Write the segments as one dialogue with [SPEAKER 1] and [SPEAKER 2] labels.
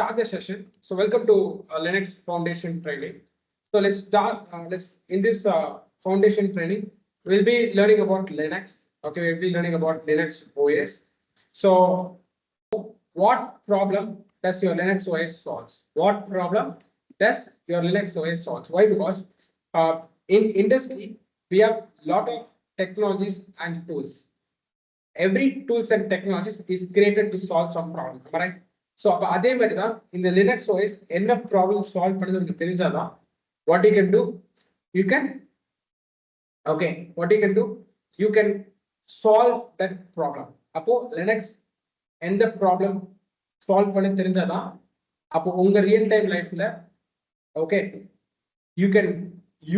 [SPEAKER 1] start the session. So welcome to Linux Foundation training. So let's start. Let's in this foundation training, we'll be learning about Linux. Okay, we'll be learning about Linux OS. So what problem does your Linux OS solves? What problem does your Linux OS solves? Why? Because in industry we have lot of technologies and tools. Every tools and technologies is created to solve some problem. Am I right? So அப்ப அதே மாதிரி தான் இந்த Linux OS என்ன problem solve பண்ணுது உங்களுக்கு தெரிஞ்சாதான் what you can do, you can what you can do, you can solve that problem. அப்போ Linux எந்த ப்ராப்ளம் சால்வ் பண்ண தெரிஞ்சாதான் அப்போ உங்க ரியல் டைம் லைஃப்ல okay you can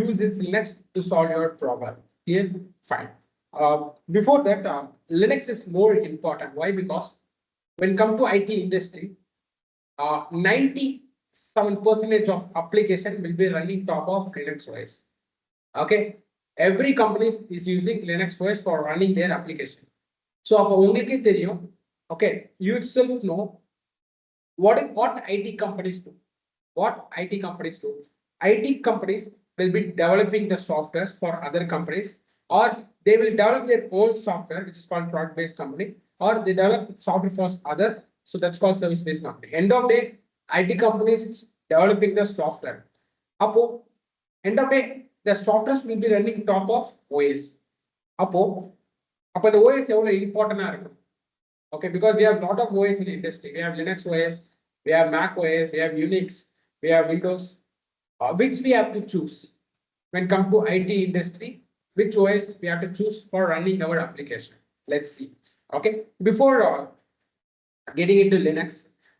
[SPEAKER 1] use this Linux to solve your problem. Clear? Fine. Before that, Linux is more important. Why? Because when come to IT industry, 97% of application will be running top of Linux OS. Okay, every company is using Linux OS for running their application. So, okay, you itself know what IT companies do. What IT companies do? IT companies will be developing the softwares for other companies, or they will develop their own software, which is called product-based company, or they develop software for other, so that's called service-based company. End of day, IT companies is developing the software. Apo, end of day, the softwares will be running top of OS. Apo the OS is important. Okay, because we have a lot of OS in the industry. We have Linux OS, we have Mac OS, we have Unix, we have Windows, which we have to choose when come to IT industry. Which OS we have to choose for running our application? Let's see. Okay, before getting into Linux,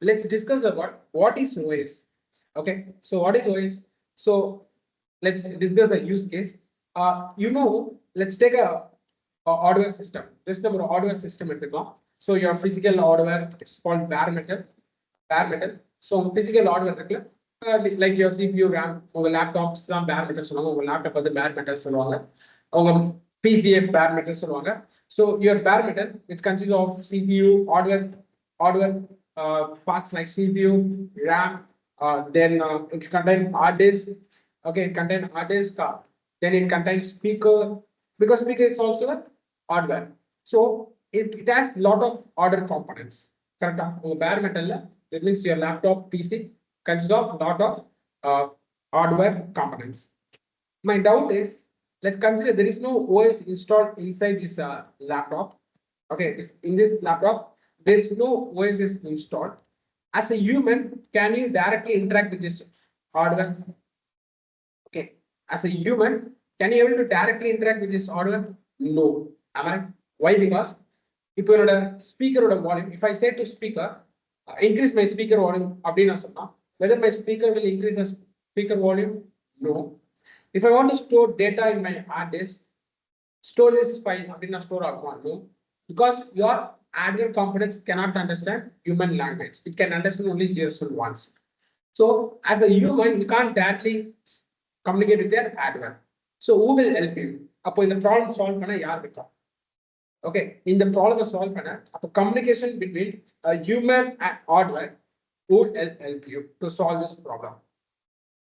[SPEAKER 1] let's discuss about what is OS. Okay, so what is OS? So let's discuss a use case. Let's take a hardware system. Just the hardware system at the top. So your physical hardware, it's called bare metal. So physical hardware, like your CPU, RAM, or laptops, some bare metal, so laptop is bare metal, so PCA bare metal. So your bare metal, it consists of CPU, hardware parts like CPU, RAM, then it contains hard disk. Okay, it contains hard disk. Then it contains speaker, because speaker is also a hardware. So it has a lot of hardware components. Correct? Bare metal, that means your laptop, PC consists of a lot of hardware components. My doubt is, let's consider there is no OS installed inside this laptop. Okay, in this laptop, there is no OS is installed. As a human, can you directly interact with this hardware? Okay, as a human, can you able to directly interact with this hardware? No. Am I? Why? Because if you have a speaker or a volume, if I say to speaker, increase my speaker volume, whether my speaker will increase the speaker volume? No. If I want to store data in my hard disk, store this file, store no, because your hardware components cannot understand human language. It can understand only zeros and ones. So as a human, you can't directly communicate with their hardware. So who will help you? In the problem solve panna yaar irukka? Okay, in the problem solve panna, communication between a human and hardware would help you to solve this problem.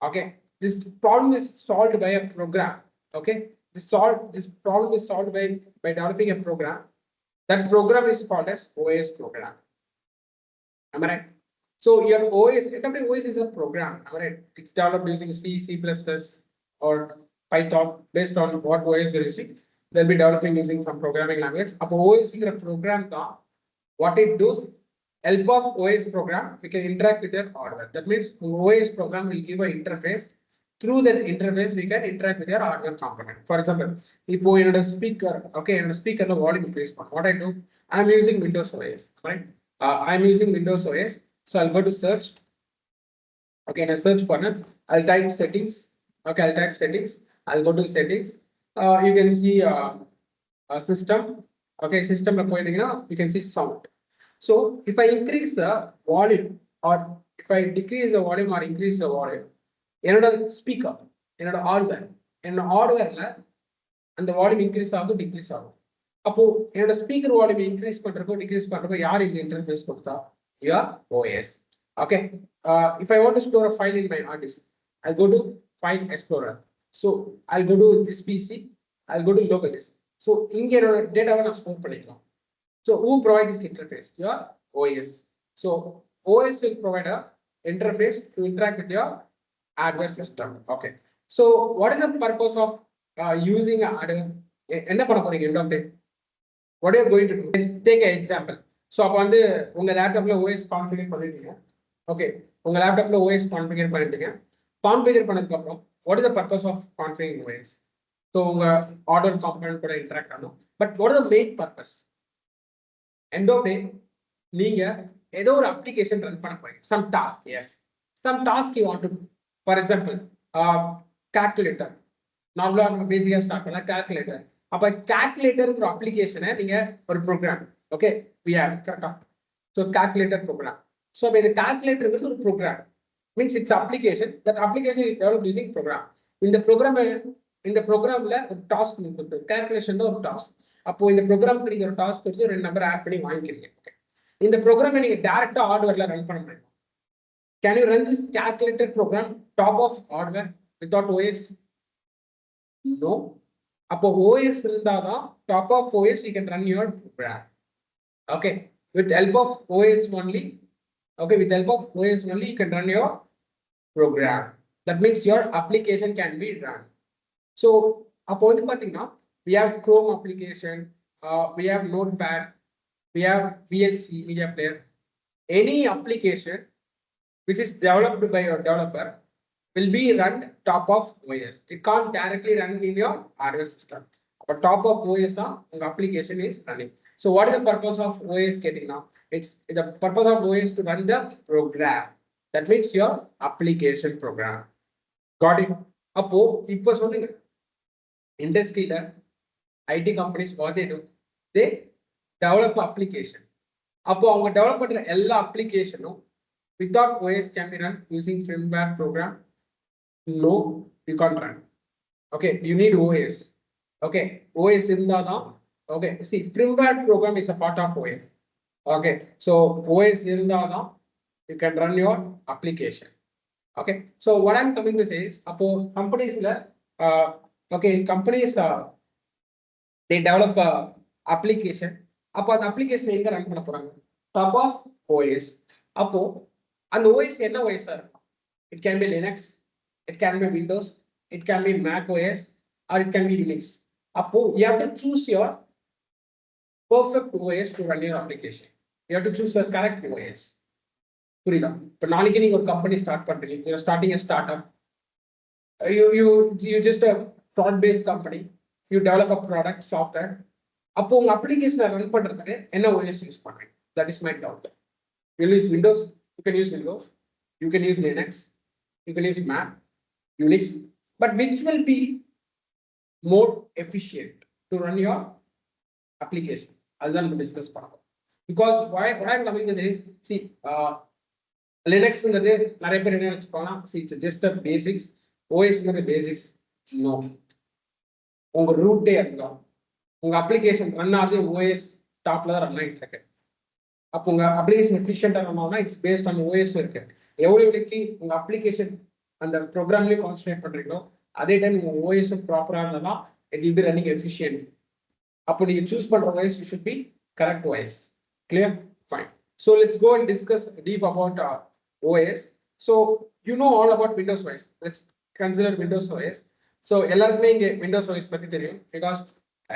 [SPEAKER 1] Okay. This problem is solved by a program. Okay, this problem is solved by developing a program. That program is called as OS program. Am I right? So your OS is a program. Am I right? It's developed using C, C++, or Python, based on what OS you're using. They'll be developing using some programming language. OS is a program. What it does, help of OS program, we can interact with your hardware. That means OS program will give an interface. Through that interface, we can interact with your hardware component. For example, if you have a speaker, okay, in a speaker, the volume increase. What I do, I'm using Windows OS, right? I'm using Windows OS, so I'll go to search. Okay, in a search corner, I'll type settings. Okay, I'll type settings. I'll go to settings. You can see system. Okay, system, you can see sound. So if I increase the volume, or if I decrease the volume or increase the volume, என்னோட speaker, என்னோட ஹார்ட்வேர்ல அந்த volume increase ஆகும், degrees ஆகும். அப்போ என்னோட speaker volume increase பண்றப்போ degrees பண்றப்போ யார் இந்த இன்டர்ஃபேஸ் கொடுத்தா? Your OS. Okay. If I want to store a file in my hard disk, I'll go to File Explorer. So I'll go to this PC. I'll go to local disk. So in here data I store பண்ணிக்கலாம். So who provides this interface? Your OS. So OS will provide a interface to interact with your hardware system. Okay. So what is the purpose of using a hardware? என்ன பண்ண போறீங்க end of day? What are you going to do? Let's take an example. So அப்ப வந்து உங்க லேப்டாப்ல OS configure பண்ணிட்டீங்க. Okay. உங்க லேப்டாப்ல OS கான்ஃபிகர் பண்ணிட்டீங்க. கான்ஃபிகர் பண்ணதுக்கு அப்புறம் what is the purpose of configuring OS? So உங்க ஆர்டர் காம்பனன்ட் கூட இன்டராக்ட் ஆகும். But what is the main purpose? End of day, நீங்க ஏதோ ஒரு அப்ளிகேஷன் ரன் பண்ண போறீங்க. Some task, yes. Some task you want to do. For example, calculator. நார்மலா நம்ம பேசிக்கா ஸ்டார்ட் பண்ணலாம் calculator. அப்ப calculator ஒரு அப்ளிகேஷனை நீங்க ஒரு ப்ரோக்ராம். ஓகே, we have கரெக்ட்டா. So calculator program. So இந்த calculator ஒரு program. Means it's application. That application is developed using program. இந்த ப்ரோக்ராம்ல ஒரு டாஸ்க் கொடுத்து calculation ஒரு டாஸ்க். அப்போ இந்த ப்ரோக்ராம்க்கு நீங்க ஒரு டாஸ்க் கொடுத்து ரெண்டு நம்பர் ஆட் பண்ணி வாங்கிக்கிறீங்க. ஓகே, இந்த ப்ரோக்ராமை நீங்க டைரக்டா ஹார்ட்வேர்ல ரன் பண்ண முடியும். Can you run this calculator program top of hardware without OS? No. அப்போ OS இருந்தாதான் top of OS you can run your program. Okay, with help of OS only. Okay, with help of OS only you can run your program. That means your application can be run. So அப்போ வந்து பாத்தீங்கன்னா we have Chrome application, we have Notepad, we have VLC media player. Any application which is developed by your developer will be run top of OS. It can't directly run in your hardware system. But top of OS, your application is running. So what is the purpose of OS getting now? It's the purpose of OS to run the program. That means your application program. Got it? Appo ipo solunga. Industry IT companies what they do? They develop application. அப்போ அவங்க develop பண்ற எல்லா அப்ளிகேஷனும் without OS can be run using firmware program. No, you can't run. Okay, you need OS. Okay, OS இருந்தாதான். Okay, see, firmware program is a part of OS. Okay, so OS இருந்தாதான் you can run your application. Okay, so what I'm coming to say is அப்போ கம்பெனிஸ்ல okay, companies they develop a application. அப்போ அந்த application எங்க run பண்ண போறாங்க? Top of OS. அப்போ அந்த OS என்ன OS இருக்கும்? It can be Linux, it can be Windows, it can be Mac OS, or it can be Unix. அப்போ you have to choose your perfect OS to run your application. You have to choose your correct OS. புரியுதா? இப்போ நாளைக்கு நீங்க ஒரு company start பண்றீங்க, you're starting a startup. You just a product based company. You develop a product software. அப்போ உங்க அப்ளிகேஷனை run பண்றதுக்கு என்ன OS யூஸ் பண்றீங்க? That is my doubt. You use Windows, you can use Windows, you can use Linux, you can use Mac, Unix, but which will be more efficient to run your application? Other than discuss part. Because why what I'm coming to say is, see, Linux ங்கிறது நிறைய பேர் என்ன நினைச்சுப்பாங்க, see, it's just a basics. OS ங்கிறது basics. No. உங்க ரூட்டே அதுதான். உங்க application run ஆகுது OS டாப்ல தான் ரன் ஆகிட்டு இருக்கு. அப்போ உங்க அப்ளிகேஷன் எஃபிஷியன்டா ரன் ஆகும்னா இட்ஸ் பேஸ்ட் ஆன் OS இருக்கு. எவ்வளவுக்கு உங்க அப்ளிகேஷன் அந்த ப்ரோக்ராம்லயே கான்சன்ட்ரேட் பண்றீங்களோ அதே டைம் உங்க OS ப்ராப்பரா இருந்தா it will be running efficient. அப்போ நீங்க சூஸ் பண்ற OS you should be correct OS. Clear? Fine. So let's go and discuss deep about OS. So you know all about Windows OS. Let's consider Windows OS. So எல்லாருக்குமே இங்க Windows OS பத்தி தெரியும் because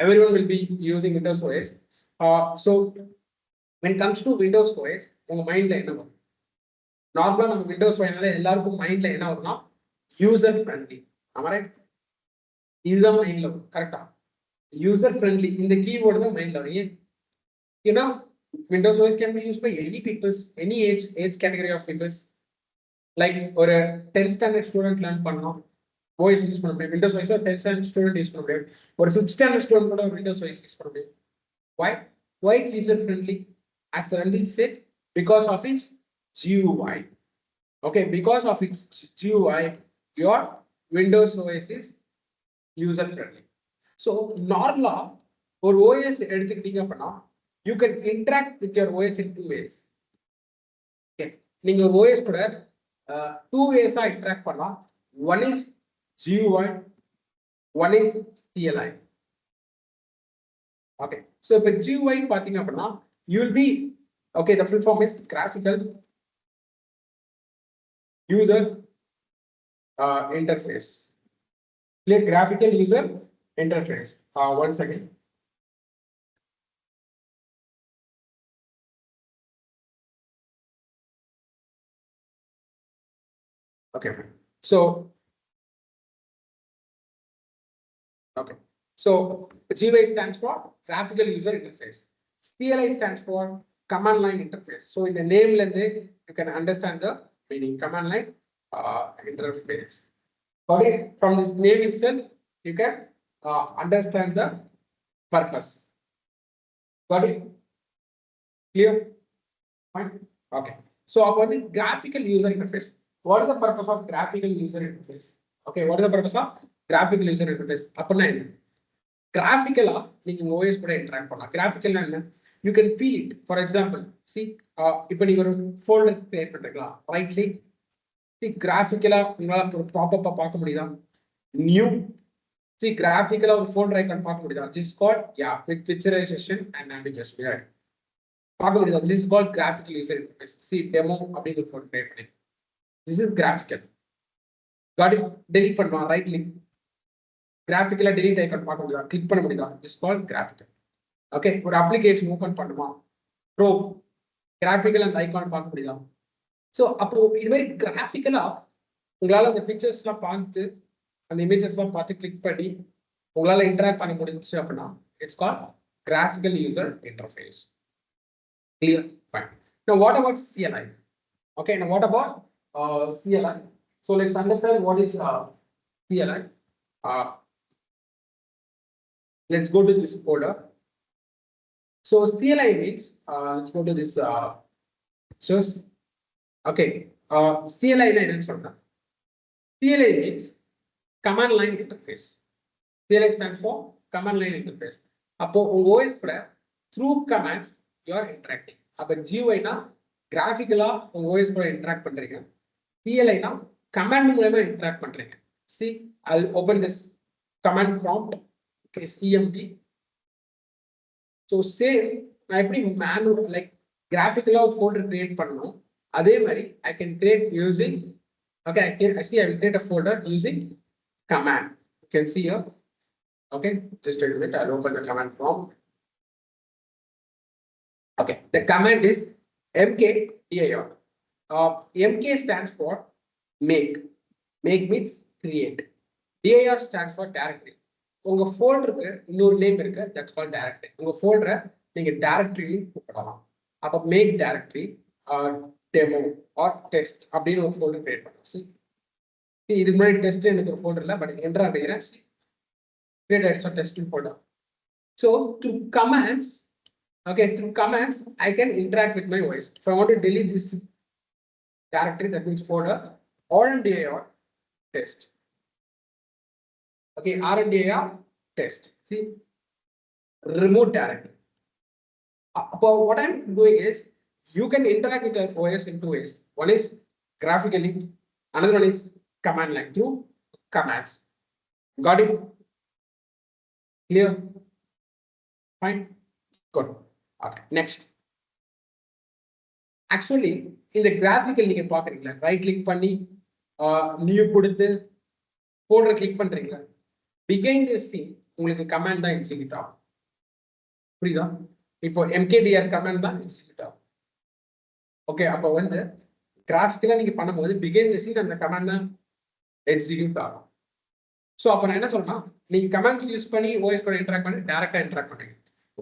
[SPEAKER 1] everyone will be using Windows OS. So when it comes to Windows OS, உங்க மைண்ட்ல என்ன வரும்? நார்மலா நம்ம Windows OS எல்லாருக்கும் மைண்ட்ல என்ன வரும்னா யூசர் ஃப்ரெண்ட்லி. ஆமா ரைட்? இதுதான் மைண்ட்ல வரும். கரெக்டா? யூசர் ஃப்ரெண்ட்லி இந்த கீவேர்டு தான் மைண்ட்ல வரும். You know, Windows OS can be used by any people, any age category of people. Like ஒரு 10th standard student learn பண்ணோம் OS யூஸ் பண்ண முடியும். Windows OS 10th standard student use பண்ண முடியும். ஒரு 5th standard student கூட Windows OS use பண்ண முடியும். Why it's user friendly? As Ranjit said, because of its GUI. Okay, because of its GUI, your Windows OS is user friendly. So normally, or OS எடுத்துக்கிட்டீங்க அப்படின்னா you can interact with your OS in two ways. Okay, நீங்க OS கூட two ways interact பண்ணலாம். One is GUI, one is CLI. Okay, so if GUI பாத்தீங்க அப்படின்னா you'll be okay, the full form is graphical user interface. Clear? Graphical user interface. One second. Okay, so okay, so GUI stands for graphical user interface. CLI stands for command line interface. So in the name you can understand the meaning, command line interface. Okay, from this name itself you can understand the purpose. Got it? Clear? Fine. Okay, so about the graphical user interface. What is the purpose of graphical user interface? Okay, what is the purpose of graphical user interface? Graphical OS கூட interact பண்ணலாம். Graphical you can feel it. For example, see இப்போ நீங்க ஒரு folder create பண்றீங்களா, right click, see graphical உங்களால pop-up பார்க்க முடியுதா? New, see graphical ஒரு folder icon பார்க்க முடியுதா? This is called with picturization and navigation. பார்க்க முடியுதா? This is called graphical user interface. See demo அப்படிங்கிற folder create பண்ணி. This is graphical. Got it? Delete பண்ணலாம், right click. Graphical delete icon பார்க்க முடியுதா? Click பண்ண முடியுதா? This is called graphical. Okay, ஒரு application open பண்ணுமா, Chrome, graphical and icon பார்க்க முடியுதா? So அப்போ இது மாதிரி கிராஃபிக்கலா உங்களால அந்த பிக்சர்ஸ்லாம் பார்த்து அந்த இமேஜஸ்லாம் பார்த்து கிளிக் பண்ணி உங்களால இன்டராக்ட் பண்ண முடிஞ்சுச்சு அப்படின்னா it's called graphical user interface. Clear? Fine. Now what about CLI? Okay, now what about CLI? So let's understand what is CLI. Let's go to this folder. So CLI means let's go to this pictures. Okay, CLI ennu solra. CLI means command line interface. CLI stands for command line interface. அப்போ உங்க OS கூட through commands you are interacting. அப்ப GUI னா கிராஃபிக்கலா உங்க OS கூட interact பண்றீங்க. CLI னா command மூலமா interact பண்றீங்க. See, I'll open this command prompt. Okay, CMD. So same நான் எப்படி manual like கிராஃபிக்கலா ஒரு folder create பண்ணனும், அதே மாதிரி I can create using, okay, I will create a folder using command. You can see here. Okay, just a minute, I'll open the command prompt. Okay, the command is mkdir. MK stands for make. Make means create. dir stands for directory. உங்க ஃபோல்டருக்கு இன்னொரு name இருக்கு, that's called directory. உங்க ஃபோல்டரை நீங்க directory கூப்பிடலாம். அப்ப make directory demo or test அப்படின்னு ஒரு folder create பண்ணுங்க. இதுக்கு முன்னாடி டெஸ்ட் எனக்கு ஒரு ஃபோல்டர் இல்லை, பட் என்டர் அப்படிங்கிறேன், create a testing folder. So through commands, okay, through commands I can interact with my OS. If I want to delete this directory, that means folder, rndir test. Okay, rndir test. See, remove directory. But what I'm doing is you can interact with your OS in two ways. One is graphically, another one is command line through commands. Got it? Clear? Fine. Good. Okay. Next. Actually, in the graphical நீங்க பாக்குறீங்களா, right click பண்ணி new கொடுத்து folder click பண்றீங்களா, behind the scene உங்களுக்கு command தான் execute ஆகும். புரியுதா? இப்போ mkdir command தான் execute ஆகும். ஓகே, அப்போ வந்து கிராஃபிக்கலா நீங்க பண்ணும்போது behind the scene அந்த command தான் execute ஆகும். So அப்ப நான் என்ன சொல்றேன்னா, நீங்க கமாண்ட்ஸ் யூஸ் பண்ணி OS கூட இன்டராக்ட் பண்ணி டைரக்டா இன்டராக்ட் பண்ணுங்க.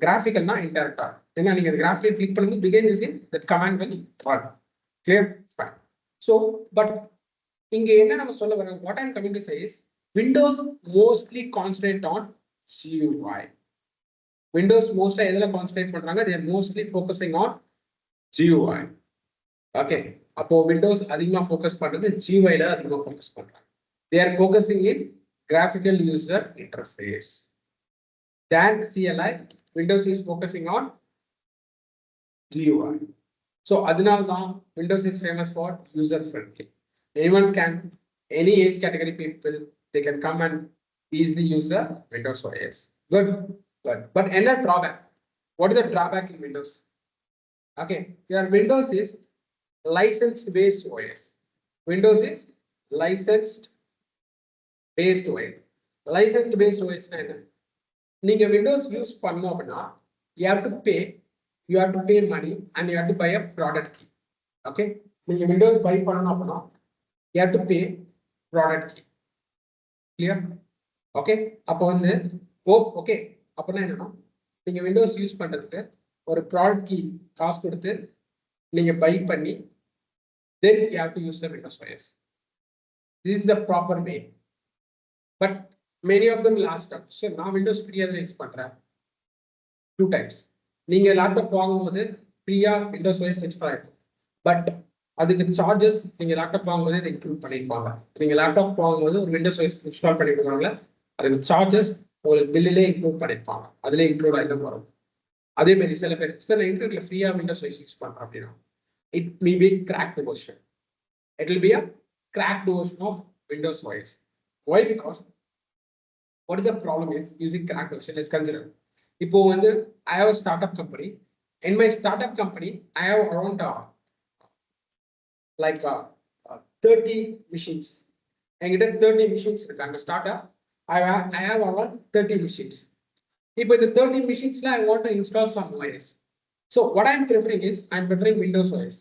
[SPEAKER 1] கிராஃபிக்கல்னா இன்டராக்ட் ஆகும். ஏன்னா நீங்க கிராஃபிக்கல் கிளிக் பண்ணும்போது பிகைன் the scene that command will run. Clear? Fine. So but இங்க என்ன நம்ம சொல்ல வரோம், what I'm coming to say is Windows mostly concentrate on GUI. Windows mostly எதுல கான்சென்ட்ரேட் பண்றாங்க, they are mostly focusing on GUI. Okay, அப்போ Windows அதிகமா focus பண்றது GUI ல அதிகமா ஃபோக்கஸ் பண்றாங்க. They are focusing in graphical user interface. Then CLI, Windows is focusing on GUI. So adinalda Windows is famous for user friendly. Anyone can, any age category people, they can come and easily use the Windows OS. Good, good. But another drawback. What is the drawback in Windows? Okay, your Windows is licensed based OS. Windows is licensed based OS. Licensed based OS na enna? நீங்க Windows use பண்ணோம் அப்படின்னா you have to pay money and you have to buy a product key. Okay, நீங்க Windows buy பண்ணனும் அப்படின்னா you have to pay product key. Clear? Okay, அப்போ வந்து okay அப்படின்னா என்னன்னா நீங்க Windows யூஸ் பண்றதுக்கு ஒரு product key காசு கொடுத்து நீங்க buy பண்ணி then you have to use the Windows OS. This is the proper way. But many of them will ask us, sir, நான் Windows free ஆ யூஸ் பண்றேன். Two types. நீங்க laptop வாங்கும்போது ஃப்ரீயா Windows OS இன்ஸ்டால் ஆகும். But அதுக்கு charges நீங்க laptop வாங்கும்போது இதை இன்க்ளூட் பண்ணிருப்பாங்க. நீங்க லேப்டாப் வாங்கும்போது ஒரு Windows OS இன்ஸ்டால் பண்ணிருக்காங்களா, அதுக்கு சார்ஜஸ் உங்களுக்கு பில்லிலே இன்க்ளூட் பண்ணிருப்பாங்க. அதுல இன்க்ளூட் ஆகி வரும். அதே மாதிரி சில பேர் சார் நான் இன்டர்நெட்ல ஃப்ரீயா Windows OS யூஸ் பண்றேன் அப்படின்னா it may be cracked version. It will be a cracked version of Windows OS. Why? Because what is the problem is using cracked version. Let's consider. இப்போ வந்து I have a startup company. In my startup company, I have around 30 machines. என்கிட்ட 30 machines இருக்கு. அந்த startup I have around 30 machines. இப்போ இந்த 30 machines I want to install some OS. So what I'm preferring is I'm preferring Windows OS.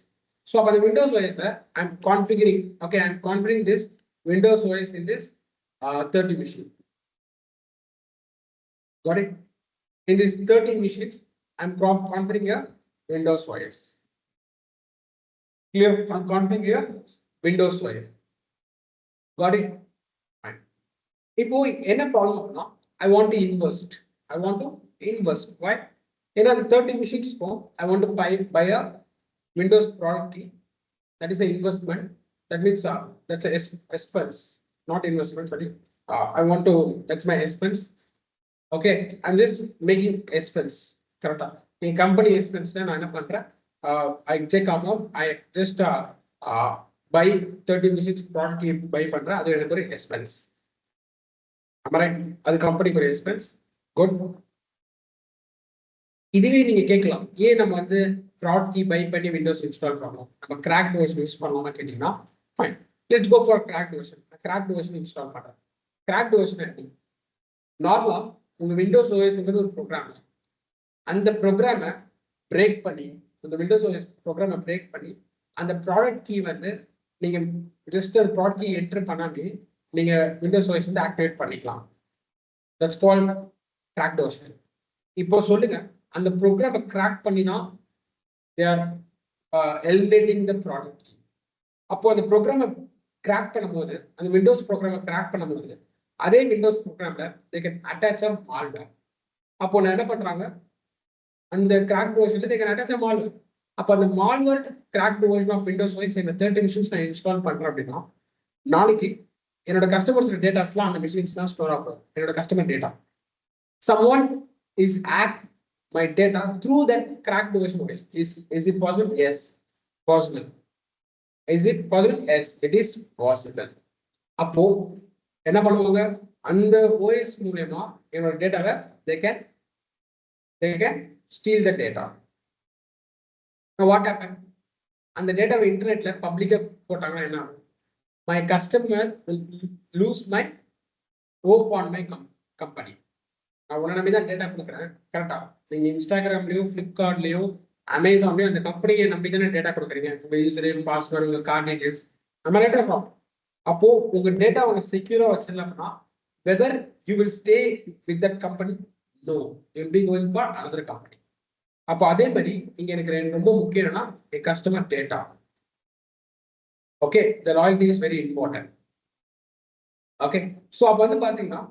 [SPEAKER 1] So for the Windows OS, I'm configuring. Okay, I'm configuring this Windows OS in this 30 machine. Got it? In these 30 machines, I'm configuring a Windows OS. Clear? I'm configuring a Windows OS. Got it? Fine. இப்போ என்ன problem அப்படின்னா I want to invest. Why? In 30 machines, I want to buy a Windows product key. That is an investment. That means that's a expense, not investment. Sorry. That's my expense. Okay, I'm just making expense. Correct. In company expense, then I check amount. I just buy 30 machines product key buy pandra. That's an expense. Am I right? That's company expense. Good. இதுவே நீங்க கேட்கலாம், ஏன் நம்ம வந்து product key buy பண்ணி Windows install பண்ணணும், நம்ம cracked version use பண்ணலாமா கேட்டீங்கன்னா fine, let's go for cracked version. Cracked version install பண்றேன். கிராக்ட் வெர்ஷன் எப்படி? நார்மலா உங்க விண்டோஸ் ஓஎஸ்ங்கிறது ஒரு ப்ரோக்ராம். அந்த ப்ரோக்ராமை பிரேக் பண்ணி, அந்த விண்டோஸ் ஓஎஸ் ப்ரோக்ராமை பிரேக் பண்ணி அந்த ப்ராடக்ட் கீ வந்து நீங்க ஜஸ்ட் ஒரு ப்ராடக்ட் கீ என்டர் பண்ணாமே நீங்க விண்டோஸ் ஓஎஸ் வந்து ஆக்டிவேட் பண்ணிக்கலாம். That's called cracked version. இப்போ சொல்லுங்க, அந்த ப்ரோக்ராமை கிராக் பண்ணினா they are eliminating the product key. அப்போ அந்த ப்ரோக்ராமை கிராக் பண்ணும்போது, அந்த விண்டோஸ் ப்ரோக்ராமை கிராக் பண்ணும்போது அதே விண்டோஸ் ப்ரோக்ராம்ல they can attach a malware. அப்போ நான் என்ன பண்றாங்க, அந்த crack வெர்ஷன்ல they can attach a malware. அப்போ அந்த malware cracked version of Windows OS இந்த 30 machines நான் இன்ஸ்டால் பண்றேன் அப்படின்னா நாளைக்கு என்னோட கஸ்டமர்ஸ் டேட்டாஸ்லாம் அந்த மிஷின்ஸ்லாம் ஸ்டோர் ஆகும். என்னோட customer data, someone is hacked my data through that cracked version of it. Is it possible? Yes, possible. Is it possible? Yes, it is possible. அப்போ என்ன பண்ணுவாங்க, அந்த OS மூலமா என்னோட டேட்டாவை they can steal the data. Now what happened? அந்த டேட்டாவை இன்டர்நெட்ல பப்ளிக்கா போட்டாங்கன்னா என்ன ஆகும்? My customer will lose my hope on my company. நான் உன்னை நம்பி தான் டேட்டா கொடுக்குறேன், கரெக்டா? நீங்க இன்ஸ்டாகிராம்லயோ பிளிப்கார்ட்லயோ அமேசான்லயோ அந்த கம்பெனியை நம்பி தானே டேட்டா கொடுக்குறீங்க. உங்க யூசர் நேம், பாஸ்வேர்டு, உங்க கார்டு டீடைல்ஸ், நம்ம டேட்டா இருக்கும். அப்போ உங்க டேட்டா உங்க செக்யூரா வச்சிடலாம்னா whether you will stay with that company, no, you will be going for another company. அப்போ அதே மாதிரி இங்க எனக்கு ரொம்ப முக்கியம் என்னன்னா customer data. Okay, the loyalty is very important. Okay, so அப்போ வந்து பாத்தீங்கன்னா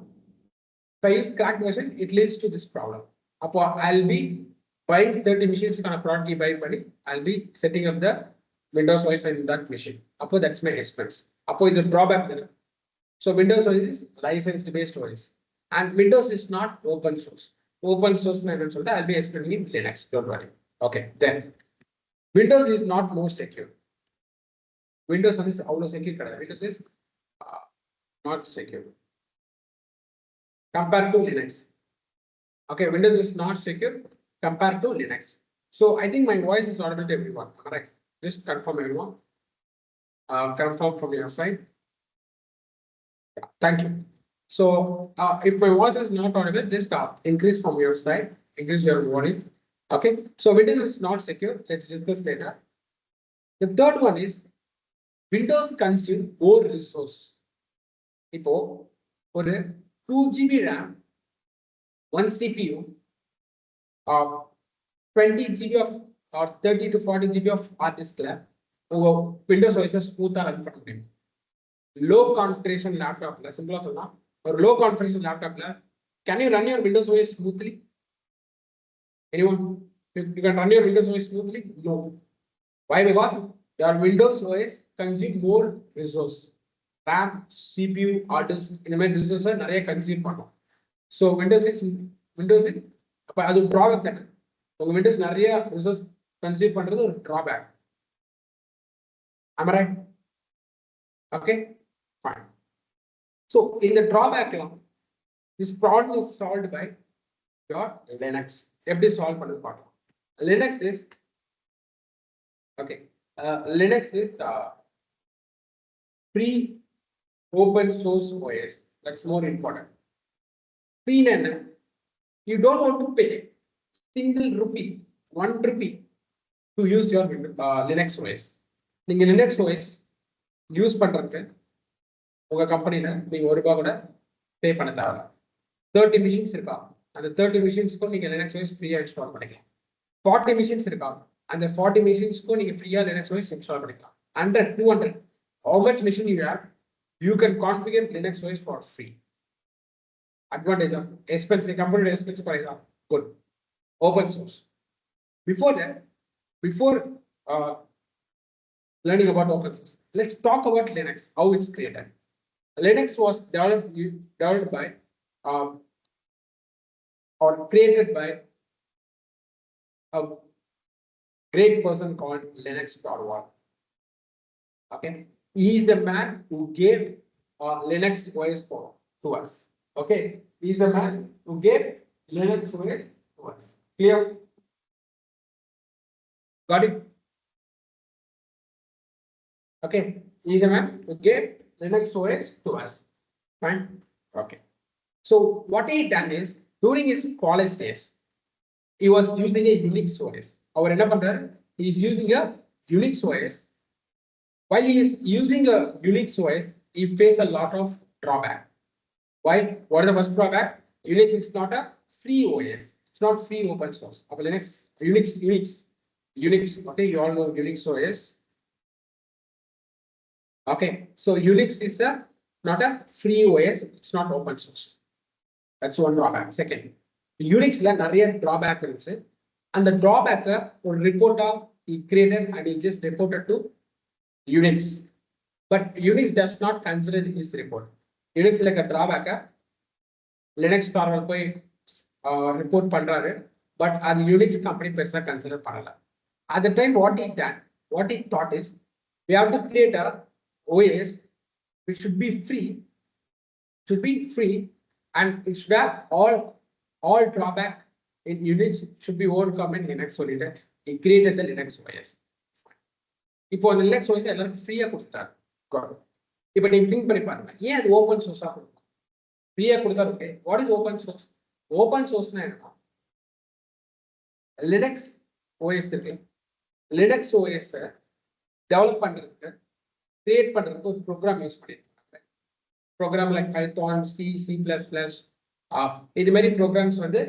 [SPEAKER 1] if I use cracked version, it leads to this problem. Appo I'll be buying 30 machines on a product key buy பண்ணி I'll be setting up the Windows OS in that machine. Appo that's my expense. Appo இது drawback தான. So Windows OS is licensed based OS and Windows is not open source. Open source னா என்னன்னு சொல்லிட்டு I'll be explaining in Linux. Don't worry. Okay, then Windows is not more secure. Windows is out of secure. Windows is not secure compared to Linux. Okay, Windows is not secure compared to Linux. So I think my voice is audible to everyone. Correct? Just confirm everyone. Confirm from your side. Yeah, thank you. So if my voice is not audible, just increase from your side. Increase your volume. Okay. So Windows is not secure. Let's discuss later. The third one is Windows consume more resource. இப்போ ஒரு 2 GB RAM, 1 CPU, 20 GB of or 30 to 40 GB of hard disk Windows OS smooth run பண்ண முடியும். Low configuration laptop simple சொல்லலாம். ஒரு low configuration laptop can you run your Windows OS smoothly? Anyone? You can run your Windows OS smoothly? No. Why? Because your Windows OS consume more resource. RAM, CPU, hard disk, இந்த மாதிரி resource நிறைய consume பண்ணும். So Windows is அப்ப அது drawback தானே. உங்க Windows நிறைய resource consume பண்றது ஒரு drawback. Am I right? Okay, fine. So in the drawback this problem is solved by your Linux. எப்படி solve பண்ணது பார்க்கலாம். Linux is okay. Linux is free open source OS. That's more important. Free you don't want to pay single rupee, 1 rupee to use your Linux OS. நீங்க Linux OS use பண்றதுக்கு உங்க கம்பெனில நீங்க ஒரு ரூபாய் கூட பே பண்ண தேவையில்ல. 30 machines இருக்கா, அந்த 30 machines-க்கு நீங்க Linux OS ஃப்ரீயா இன்ஸ்டால் பண்ணிக்கலாம். 40 machines இருக்கா, அந்த 40 machines-க்கு நீங்க ஃப்ரீயா Linux OS இன்ஸ்டால் பண்ணிக்கலாம். 100, 200, how much machine you have, you can configure Linux OS for free. Advantage of expense, company expense பண்ணிடலாம். Good. Open source. Before that, before learning about open source, let's talk about Linux, how it's created. Linux was developed by or created by a great person called Linux.org. Okay, he is the man who gave Linux OS to us. Okay, he is the man who gave Linux OS to us. Clear? Got it? Okay, he is a man who gave Linux OS to us. Fine. Okay. So what he done is during his college days, he was using a Unix OS. Our he is using a Unix OS. While he is using a Unix OS, he faces a lot of drawback. Why? What is the first drawback? Unix is not a free OS. It's not free open source. Unix. Okay, you all know Unix OS. Okay, so Unix is not a free OS. It's not open source. That's one drawback. Second, Unix நிறைய drawback இருந்துச்சு. And the drawback ஒரு report he created and he just reported to Unix. But Unix does not consider this report. Unix like a drawback. Linux.org போய் report பண்றாரு. But அந்த Unix company பெருசா consider பண்ணல. At the time, what he thought is, we have to create a OS which should be free, and it should have all drawback in Unix should be overcome in Linux. So he created the Linux OS. இப்போ அந்த Linux OS எல்லாரும் ஃப்ரீயா கொடுத்தாரு. இப்போ நீங்க think பண்ணி பாருங்க, ஏன் அது ஓபன் சோர்ஸா கொடுக்கும்? ஃப்ரீயா கொடுத்தா okay. What is open source? Open சோர்ஸ்னா என்ன? Linux OS இருக்கு. Linux OS டெவலப் பண்றதுக்கு create பண்றதுக்கு ஒரு ப்ரோக்ராம் யூஸ் பண்ணிருக்காங்க. Program like Python, C, C++. இது மாதிரி ப்ரோக்ராம்ஸ் வந்து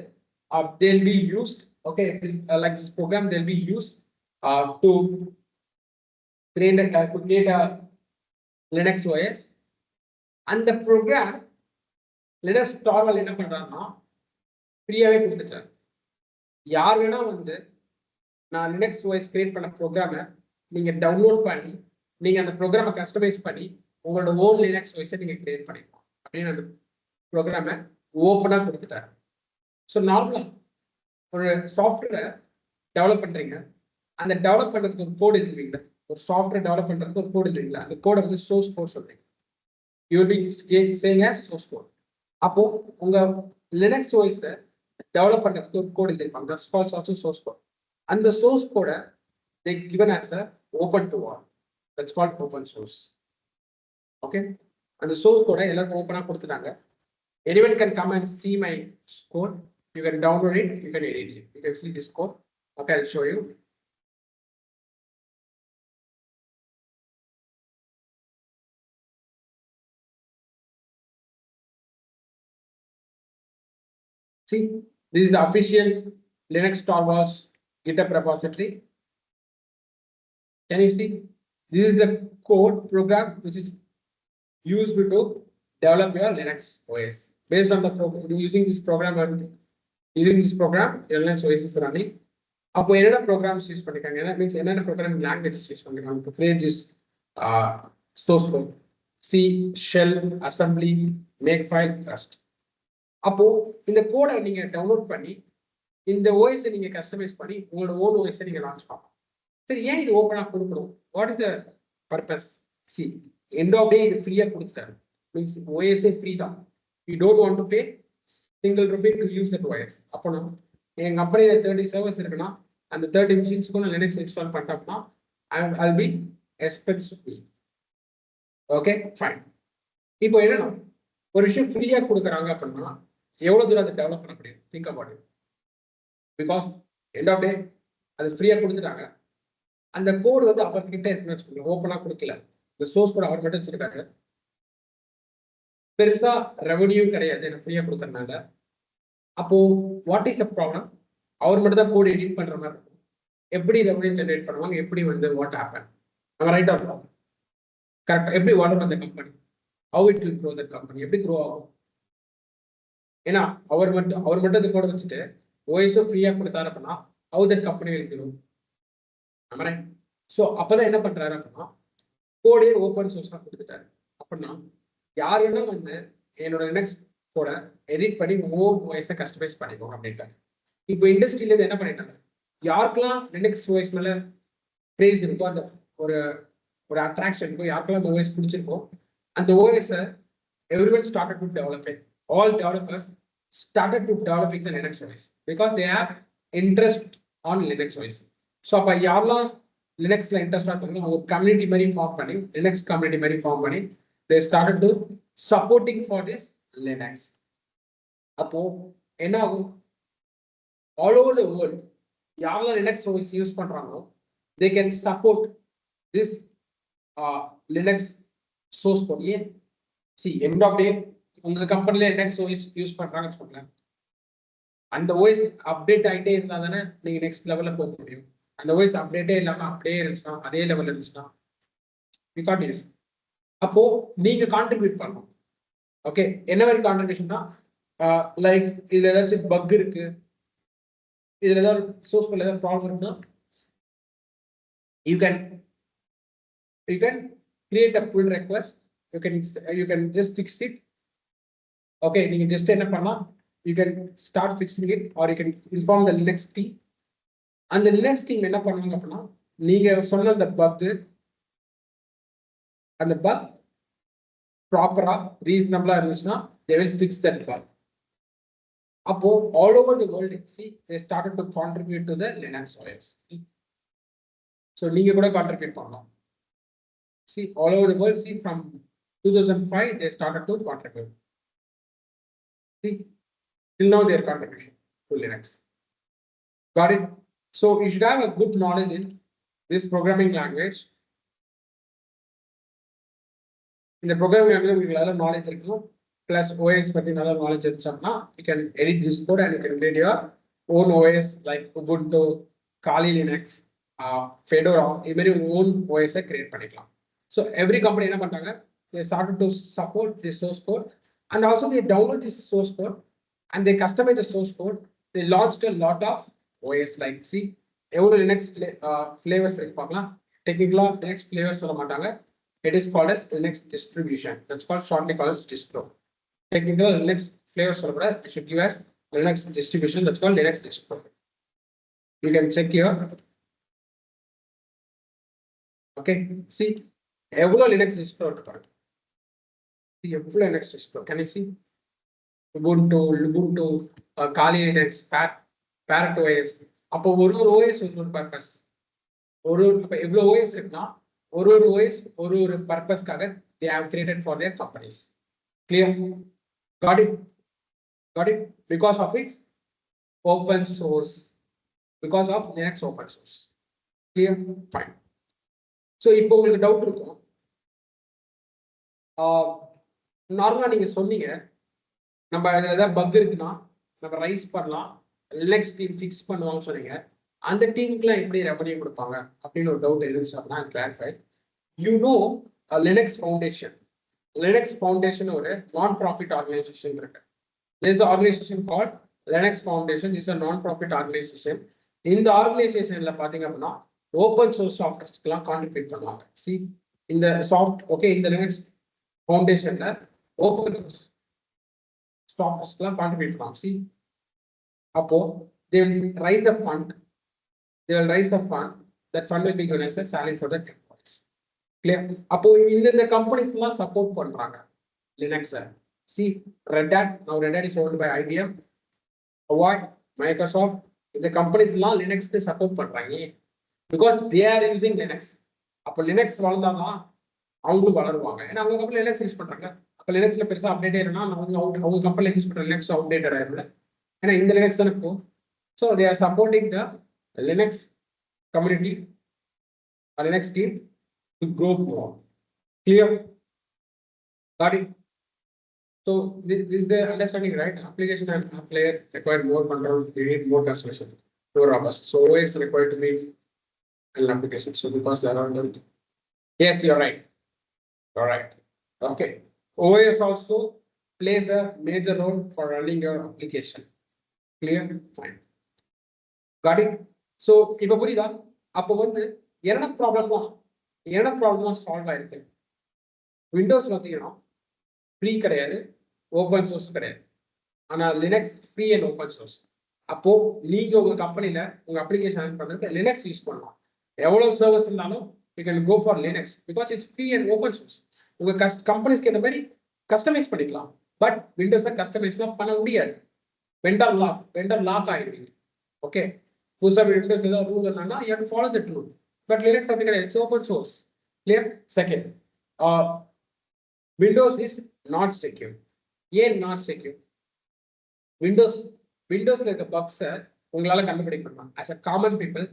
[SPEAKER 1] they'll be used. Okay, like this program they'll be used to create a Linux OS. And the program Linux.org என்ன பண்றாங்கன்னா ஃப்ரீயாவே கொடுத்துட்டாரு. யார் வேணா வந்து நான் Linux OS கிரியேட் பண்ண ப்ரோக்ராமை நீங்க டவுன்லோட் பண்ணி நீங்க அந்த ப்ரோக்ராமை கஸ்டமைஸ் பண்ணி உங்களோட ஓன் Linux OS நீங்க கிரியேட் பண்ணிக்கலாம் அப்படின்னு அந்த ப்ரோக்ராமை ஓப்பனா கொடுத்துட்டாரு. ஸோ நார்மலா ஒரு சாஃப்ட்வேரை டெவலப் பண்றீங்க, அந்த டெவலப் பண்றதுக்கு ஒரு கோட் எழுதுவீங்களா, ஒரு சாஃப்ட்வேர் டெவலப் பண்றதுக்கு ஒரு கோட் எழுதுவீங்களா, அந்த கோடை வந்து சோர்ஸ் கோட் சொல்றீங்க. You will be saying as source code. அப்போ உங்க லினக்ஸ் OS டெவலப் பண்றதுக்கு ஒரு கோட் எழுதிருப்பாங்க. That's calls also source code. அந்த சோர்ஸ் கோடை they given as a open to all. That's called open source. Okay, and the source code எல்லாரும் ஓபனா கொடுத்துட்டாங்க. Anyone can come and see my code. You can download it, you can edit it. You can see this code. Okay, I'll show you. See, this is the official Linux Drawbacks GitHub repository. Can you see? This is the code program which is used to develop your Linux OS. Based on the program, using this program and using this program, your Linux OS is running. அப்போ என்னென்ன programs use பண்ணிருக்காங்க, என்ன means என்னென்ன programming languages use பண்ணிருக்காங்க to create this source code. C, shell, assembly, makefile, Rust. அப்போ இந்த கோடை நீங்க டவுன்லோட் பண்ணி இந்த ஓஎஸ் நீங்க கஸ்டமைஸ் பண்ணி உங்களோட ஓன் ஓஎஸ் நீங்க லான்ச் பண்ணலாம். சரி, ஏன் இது ஓப்பனா கொடுக்கணும்? What is the purpose? See, end of day இது ஃப்ரீயா கொடுத்துட்டாரு. மீன்ஸ் ஓஎஸ்ஏ ஃப்ரீ தான். You don't want to pay single rupee to use that OS. அப்போ என் கம்பெனியில் 30 சர்வர்ஸ் இருக்குன்னா அந்த 30 மிஷின்ஸ்க்கும் நான் லினக்ஸ் இன்ஸ்டால் பண்ணிட்டோம்னா I'll be expensive. Okay, fine. இப்போ என்னன்னா ஒரு விஷயம் ஃப்ரீயா கொடுக்குறாங்க அப்படின்னா எவ்வளவு தூரம் அதை டெவலப் பண்ண முடியும்? Think about it. Because end of day அது ஃப்ரீயா கொடுத்துட்டாங்க. அந்த கோடு வந்து அவர்கிட்ட இருக்குன்னு வச்சுக்கோங்க, ஓப்பனா கொடுக்கல. இந்த சோர்ஸ் கோட் அவர் மட்டும் வச்சிருக்காரு. பெருசா ரெவன்யூ கிடையாது எனக்கு ஃப்ரீயா கொடுக்கறதுனால. அப்போ வாட் இஸ் த ப்ராப்ளம்? அவர் மட்டும் தான் கோட் எடிட் பண்ற மாதிரி இருக்கும். எப்படி ரெவன்யூ ஜென்ரேட் பண்ணுவாங்க? எப்படி வந்து வாட் ஹேப்பன்? நம்ம ரைட் ஆஃப் கரெக்டா எப்படி வளரும் அந்த company? How it will grow the company? எப்படி க்ரோ ஆகும்? ஏன்னா அவர் மட்டும் இந்த கோட் வச்சுட்டு ஓஎஸும் ஃப்ரீயா கொடுத்தாரு அப்படின்னா how that company will grow. நம்ம ரைட். ஸோ அப்பதான் என்ன பண்றாரு அப்படின்னா கோடே ஓப்பன் சோர்ஸா கொடுத்துட்டாரு. அப்படின்னா யார் வேணா வந்து என்னோட லினக்ஸ் கோட எடிட் பண்ணி ஓன் ஓஎஸை கஸ்டமைஸ் பண்ணிக்கோங்க அப்படின்ட்டாங்க. இப்போ இண்டஸ்ட்ரியில இருந்து என்ன பண்ணிட்டாங்க, யாருக்கெல்லாம் லினக்ஸ் ஓஎஸ் மேல கிரேஸ் இருக்கோ, அந்த ஒரு அட்ராக்ஷன் இருக்கோ, யாருக்கெல்லாம் அந்த ஓஎஸ் பிடிச்சிருக்கோ, அந்த ஓஎஸை everyone started to developing. All developers started to developing the Linux OS because they have interest on Linux OS. So அப்போ யாரெல்லாம் லினக்ஸ்ல இன்ட்ரெஸ்ட் ஆகுங்க, ஒரு கம்யூனிட்டி மாதிரி ஃபார்ம் பண்ணி, லினக்ஸ் கம்யூனிட்டி மாதிரி ஃபார்ம் பண்ணி they started to supporting for this Linux. அப்போ என்ன ஆகும், all over the world யாரெல்லாம் Linux OS யூஸ் பண்றாங்களோ they can support this Linux source code. ஏன்? see, end of day உங்க கம்பெனில Linux OS யூஸ் பண்றாங்கன்னு சொல்றேன், அந்த OS அப்டேட் ஆகிட்டே இருந்தா தானே நீங்க நெக்ஸ்ட் லெவல்ல போக முடியும். அந்த OS அப்டேட்டே இல்லாம அப்படியே இருந்துச்சுன்னா, அதே லெவல்ல இருந்துச்சுன்னா we can't use. அப்போ நீங்க கான்ட்ரிபியூட் பண்ணணும். ஓகே, என்ன மாதிரி கான்ட்ரிபியூஷன்னா, லைக் இதுல ஏதாச்சும் பக் இருக்கு, இதுல ஏதாவது சோர்ஸ் கோட்ல ஏதாவது ப்ராப்ளம் இருக்குன்னா you can create a pull request. You can just fix it. Okay, நீங்க just என்ன பண்ணலாம், you can start fixing it or you can inform the Linux team. அந்த Linux team என்ன பண்ணுவாங்க அப்படின்னா, நீங்க சொன்ன அந்த பக், அந்த பக் ப்ராப்பரா ரீசனபிளா இருந்துச்சுன்னா they will fix that bug. அப்போ all over the world see they started to contribute to the Linux OS. so நீங்க கூட contribute பண்ணலாம். see all over the world, see from 2005 they started to contribute. see till now their contribution to Linux. Got it? So you should have a good knowledge in this programming language. இந்த programming language உங்களுக்கு நல்ல knowledge இருக்கும், plus OS பத்தி நல்ல knowledge இருந்துச்சோம்னா you can edit this code and you can create your own OS like ubuntu, kali linux, fedora, இது மாதிரி own OS create பண்ணிக்கலாம். so every company என்ன பண்றாங்க, they started to support this source code and also they download this source code and they customize the source code. They launched a lot of OS like see எவ்வளவு Linux flavors இருக்கு பார்க்கலாம். டெக்னிக்கலா Linux flavors சொல்ல மாட்டாங்க. It is called as Linux distribution. That's called shortly called as distro. Technical Linux flavors we should give as Linux distribution. That's called Linux distro. You can check here. Okay, see எவ்வளவு Linux distro இருக்கு. See எவ்வளவு Linux distro. Can you see? Ubuntu, Kali Linux, Parrot OS. அப்போ ஒரு OS ஒரு purpose. அப்போ எவ்வளவு OS இருக்குன்னா ஒரு OS ஒரு purposeக்காக they have created for their companies. Clear? Got it? Got it? Because of its open source. Because of Linux open source. Clear? Fine. So இப்போ உங்களுக்கு டவுட் இருக்கும். நார்மலா நீங்க சொன்னீங்க நம்ம அதுல ஏதாவது பக் இருக்குன்னா நம்ம ரைஸ் பண்ணலாம், லினக்ஸ் டீம் ஃபிக்ஸ் பண்ணுவாங்கன்னு சொன்னீங்க. அந்த டீமுக்குலாம் எப்படி ரெவன்யூ கொடுப்பாங்க அப்படின்னு ஒரு டவுட் இருந்துச்சு அப்படின்னா clarify. You know Linux foundation ஒரு நான் ப்ராஃபிட் ஆர்கனைசேஷன் இருக்கு. There's an organization called Linux Foundation. It's a non-profit organization. இந்த ஆர்கனைசேஷன்ல பாத்தீங்க அப்படின்னா ஓப்பன் சோர்ஸ் சாஃப்ட்வேர்ஸ்க்குலாம் கான்ட்ரிபியூட் பண்ணுவாங்க. சி இந்த இந்த லினக்ஸ் ஃபவுண்டேஷன்ல ஓப்பன் சோர்ஸ் சாஃப்ட்வேர்ஸ்க்குலாம் கான்ட்ரிபியூட் பண்ணுவாங்க. சி அப்போ they will raise a fund. That fund will be given as a salary for the employees. Clear? அப்போ இந்த கம்பெனிஸ் எல்லாம் சப்போர்ட் பண்றாங்க லினக்ஸை. See, Red Hat is owned by IBM, Huawei, Microsoft. The companies எல்லாம் லினக்ஸ்க்கு support பண்றாங்க because they are using Linux. அப்போ Linux வளர்ந்தாதான் அவங்களும் வளருவாங்க. ஏன்னா அவங்க கம்பெனி லினக்ஸ் யூஸ் பண்றாங்க. அப்போ லினக்ஸ்ல பெருசா அப்டேட் ஆயிருந்தா அவங்க கம்பெனில யூஸ் பண்ற லினக்ஸ் அப்டேட்டட் ஆயிரும்ல. ஏன்னா இந்த லினக்ஸ் தானே இப்போ. So they are supporting the Linux community or Linux team to grow more. Clear? Got it? So this is the understanding, right? Application and player require more control, they need more customization, more robust. So OS required to be an application. So because there are them. Yes, you're right. All right. Okay. OS also plays a major role for running your application. Clear? Fine. Got it? So இப்போ புரியுதா? அப்போ என்ன problem solve ஆயிருக்கு. Windows பார்த்தீங்கன்னா free கிடையாது, open source கிடையாது. ஆனா Linux free and open source. அப்போ நீங்க உங்க கம்பெனில உங்க அப்ளிகேஷன் ரன் பண்றதுக்கு லினக்ஸ் யூஸ் பண்ணலாம். எவ்வளவு சர்வர்ஸ் இருந்தாலும் you can go for Linux because it's free and open source. உங்க கம்பெனிஸ்க்கு இந்த மாதிரி கஸ்டமைஸ் பண்ணிக்கலாம். பட் விண்டோஸை கஸ்டமைஸ்லாம் பண்ண முடியாது. வெண்டர் லாக் ஆயிடுவீங்க. ஓகே, புதுசாக விண்டோஸ் ஏதாவது ரூல் இருந்தாங்கன்னா you have to follow that rule. But Linux அப்படி கிடையாது, it's open source. Clear? Second, Windows is not secure. ஏன் நாட் செக்யூர்? விண்டோஸ்ல இருக்க பக்ஸை உங்களால கண்டுபிடிக்க முடியும். as a common people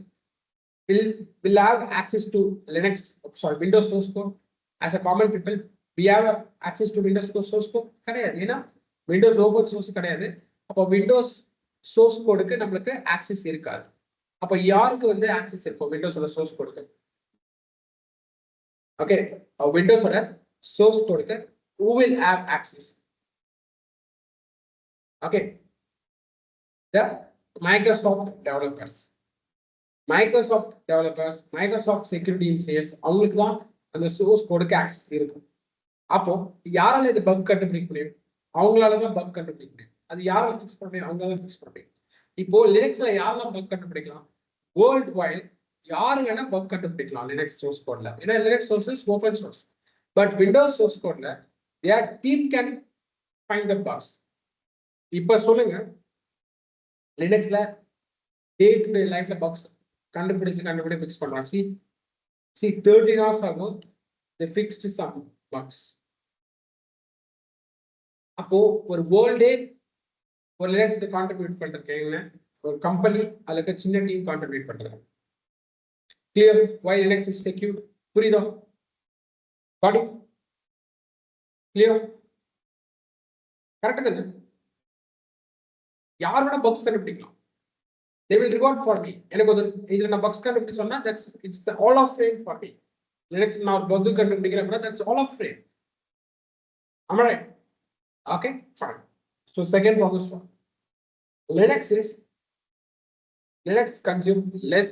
[SPEAKER 1] will have access to Windows source code. as a common people we have access to Windows source code கிடையாது. ஏன்னா Windows open source கிடையாது. அப்போ Windows source கோடுக்கு நம்மளுக்கு ஆக்சஸ் இருக்காது. அப்போ யாருக்கு ஆக்சஸ் இருக்கும் விண்டோஸோட சோர்ஸ் கோடுக்கு? ஓகே, விண்டோஸோட source code who will have access? Okay, the Microsoft developers, Microsoft security engineers, அவங்களுக்கு தான் அந்த சோர்ஸ் கோடுக்கு ஆக்சஸ் இருக்கும். அப்போ யாரால இது பக் கண்டுபிடிக்க முடியும்? அவங்களால தான் பக் கண்டுபிடிக்க முடியும். அது யாரால ஃபிக்ஸ் பண்ண முடியும்? அவங்களால ஃபிக்ஸ் பண்ண முடியும். இப்போ லினக்ஸ்ல யாரெல்லாம் பக் கண்டுபிடிக்கலாம்? வேர்ல்ட் வைட் யாரு வேணா பக் கண்டுபிடிக்கலாம் லினக்ஸ் சோர்ஸ் கோட்ல. ஏன்னா Linux source is open source. But Windows source code their team can find the bugs. இப்ப சொல்லுங்க, லினக்ஸ்ல டே டு டே லைஃப்ல பக்ஸ் கண்டுபிடிச்சு ஃபிக்ஸ் பண்ணலாம். see 13 hours ago they fixed some bugs. அப்போ ஒரு வேர்ல்டே ஒரு லினக்ஸ்க்கு கான்ட்ரிபியூட் பண்றதுக்கு ஒரு கம்பெனி அதுக்கு சின்ன டீம் கான்ட்ரிபியூட் பண்றாங்க. Clear? why Linux is secure? புரியுதா? Got it? Clear? Correct தானே? யார் வேணா பக்ஸ் கண்டுபிடிக்கலாம். They will reward for me. எனக்கு ஒரு இதுல நான் பக்ஸ் கண்டுபிடிச்சு சொன்னா it's the all of fame for me. Linux நான் ஒரு பக் கண்டுபிடிக்கிறேன் அப்படின்னா that's all of fame. Am I right? Okay, fine. So second problem is one. Linux consume less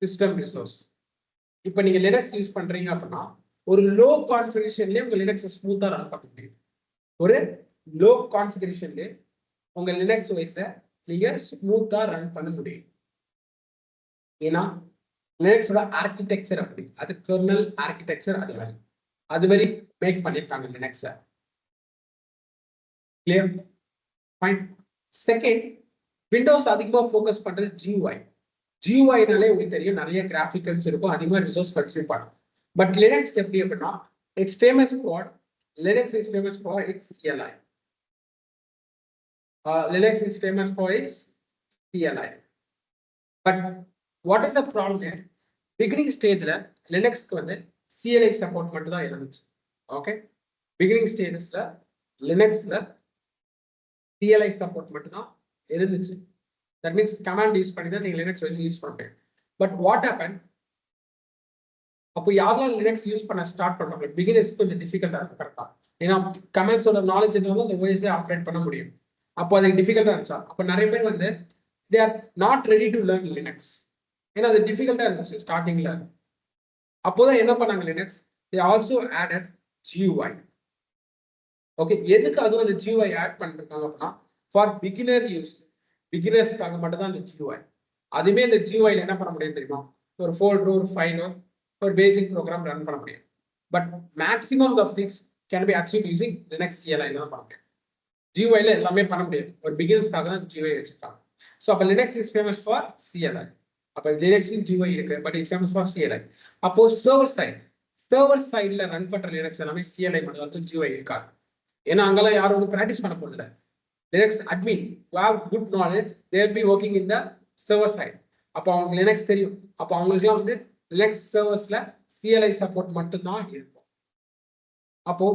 [SPEAKER 1] system resource. இப்போ நீங்க லினக்ஸ் யூஸ் பண்றீங்க அப்படின்னா ஒரு லோ கான்ஃபிகரேஷன்லயே உங்க லினக்ஸ் ஸ்மூத்தா ரன் பண்ண முடியும். ஒரு லோ கான்ஃபிகரேஷன்லயே உங்க லினக்ஸ் OS நீங்க ஸ்மூத்தா ரன் பண்ண முடியும். ஏன்னா லினக்ஸோட ஆர்கிடெக்சர் அப்படி, அது கர்னல் ஆர்கிடெக்சர் அது மாதிரி மேக் பண்ணியிருக்காங்க லினக்ஸை. கிளியர்? ஃபைன். செகண்ட், விண்டோஸ் அதிகமாக ஃபோக்கஸ் பண்றது GUI. GUIனாலே உங்களுக்கு தெரியும், நிறைய கிராஃபிக்கல்ஸ் இருக்கும், அதிகமாக ரிசோர்ஸ் கன்சியூம் பண்ணும். பட் லினக்ஸ் எப்படி அப்படின்னா, it's famous for Linux is famous for it's CLI. Linux is famous for its CLI. But what is the problem? Beginning stage la Linux ku வந்து CLI support மட்டும் தான் இருந்துச்சு. Okay, beginning stages la Linux la CLI support மட்டும் தான் இருந்துச்சு. That means command use பண்ணி தான் நீங்க Linux யூஸ் பண்ணுவீங்க. But what happened? அப்போ யாரெல்லாம் Linux யூஸ் பண்ண ஸ்டார்ட் பண்றாங்க, பிகினர்ஸ் கொஞ்சம் டிஃபிகல்ட்டா இருக்கு கரெக்டா. ஏன்னா கமாண்ட்ஸோட நாலேஜ் இருந்தாலும் அந்த OS ஆப்ரேட் பண்ண முடியும். அப்போ அது டிஃபிகல்ட்டா இருந்துச்சா, அப்போ நிறைய பேர் வந்து they are not ready to learn Linux. ஏன்னா அது டிஃபிகல்ட்டா இருந்துச்சு ஸ்டார்டிங்ல. அப்போதான் என்ன பண்ணாங்க Linux, they also added GUI. Okay, எதுக்கு அதுவும் அந்த GUI ஆட் பண்ணிருக்காங்க அப்படின்னா, ஃபார் பிகினர் யூஸ், பிகினர்ஸ்க்காக மட்டும் தான் அந்த GUI. அதுவே இந்த GUI என்ன பண்ண முடியும் தெரியுமா, ஒரு ஃபோல்டர், ஒரு ஃபைலோ, ஒரு பேசிக் ப்ரோக்ராம் ரன் பண்ண முடியும். But maximum of things can be achieve using Linux CLI தான் பண்ண முடியும். GUI ல எல்லாமே பண்ண முடியாது, ஒரு பிகினர்ஸ்க்காக தான் GUI வச்சிருக்காங்க. ஸோ அப்போ Linux is famous for CLI. அப்போ லினக்ஸ்ல GUI இருக்கு, but it's famous for CLI. அப்போ சர்வர் சைட்ல ரன் பண்ற Linux எல்லாமே CLI மட்டும் தான், GUI இருக்காது. ஏன்னா அங்கெல்லாம் யாரும் வந்து ப்ராக்டிஸ் பண்ண போறதில்ல. Linux admin who have good knowledge, they will be working in the server side. அப்போ அவங்களுக்கு Linux தெரியும். அப்போ அவங்களுக்குலாம் வந்து Linux சர்வர்ஸ்ல CLI சப்போர்ட் மட்டும் தான் இருக்கும். அப்போ